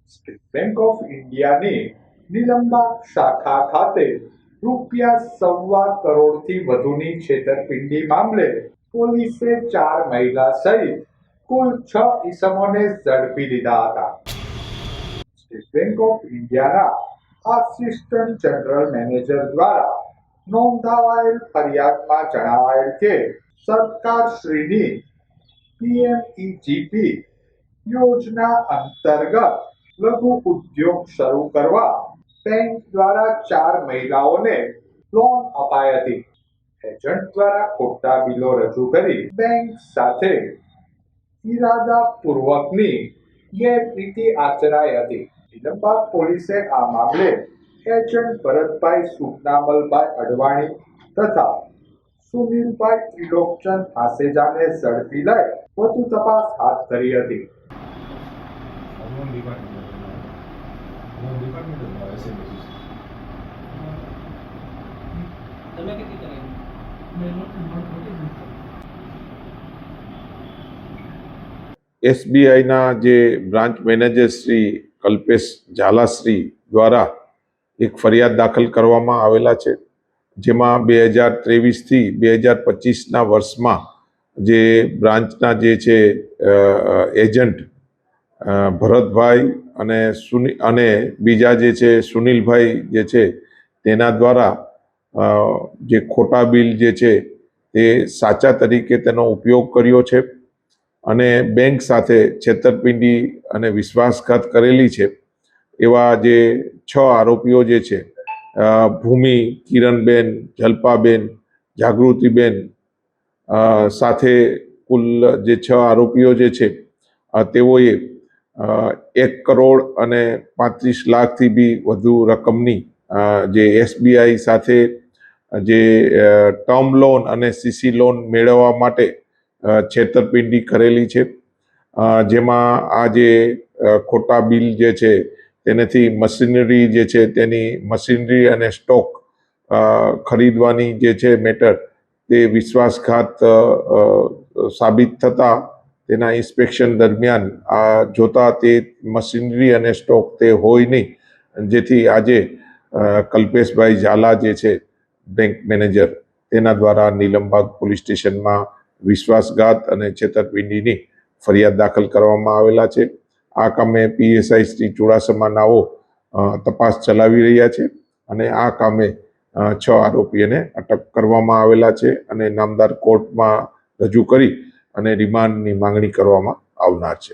State bank of ઇન્ડિયાની નિલંબા શાખા ખાતે ₹1.25 કરોડથી વધુની છેતરપિંડી મામલે પોલીસે 4 મહિલા સહિત કુલ 6 ઇસમોને ઝડપી લીધા હતા. સ્ટેટ બેંક ઓફ ઇન્ડિયાના આસિસ્ટન્ટ જનરલ મેનેજર દ્વારા નોંધાવાયેલ ફરિયાદમાં જણાવાયેલ કે સરકારશ્રીની પીએમઈજીપી યોજના અંતર્ગત લઘુ ઉદ્યોગ શરૂ કરવા બેંક દ્વારા 4 મહિલાઓને લોન અપાઈ હતી. એજન્ટ દ્વારા ખોટા બિલો રજૂ કરી બેંક સાથે ઇરાદાપૂર્વકની ગેરરીતિ આચરાઈ હતી. નિલંબાગ પોલીસે આ મામલે એજન્ટ ભરતભાઈ સુખનામલભાઈ અડવાણી તથા સુનિલભાઈ ત્રિલોકચંદ હાસેજાને ઝડપી લઈ વધુ તપાસ હાથ ધરી હતી. એસબીઆઈના જે બ્રાન્ચ મેનેજર શ્રી કલ્પેશ ઝાલાશ્રી દ્વારા એક ફરિયાદ દાખલ કરવામાં આવેલા છે, જેમાં 2023થી 2025ના વર્ષમાં જે બ્રાન્ચના જે છે એજન્ટ ભરતભાઈ અને બીજા જે છે સુનિલભાઈ જે છે તેના દ્વારા જે ખોટા બિલ જે છે તે સાચા તરીકે તેનો ઉપયોગ કર્યો છે અને બેંક સાથે છેતરપિંડી અને વિશ્વાસઘાત કરેલી છે. એવા જે 6 આરોપીઓ જે છે ભૂમિ, કિરણબેન, જલ્પાબેન, જાગૃતિબેન સાથે કુલ જે 6 આરોપીઓ જે છે તેઓએ 1 કરોડ અને 35 લાખથી બી વધુ રકમની જે એસબીઆઈ સાથે જે ટર્મ લોન અને સીસી લોન મેળવવા માટે છેતરપિંડી કરેલી છે. જેમાં આ જે ખોટા બિલ જે છે તેનાથી મશીનરી જે છે તેની મશીનરી અને સ્ટોક ખરીદવાની જે છે મેટર તે વિશ્વાસઘાત સાબિત થતા તેના ઇન્સ્પેક્શન દરમિયાન આ જોતા તે મશીનરી અને સ્ટોક તે હોય નહીં, જેથી આજે કલ્પેશભાઈ ઝાલા જે છે બેંક મેનેજર તેના દ્વારા નિલંબાગ પોલીસ સ્ટેશનમાં વિશ્વાસઘાત અને છેતરપિંડીની ફરિયાદ દાખલ કરવામાં આવેલા છે. આ કામે પીએસઆઈ શ્રી ચુડાસમા નાઓ તપાસ ચલાવી રહ્યા છે અને આ કામે 6 આરોપીઓને અટક કરવામાં આવેલા છે અને નામદાર કોર્ટમાં રજૂ કરી અને રિમાન્ડની માંગણી કરવામાં આવનાર છે.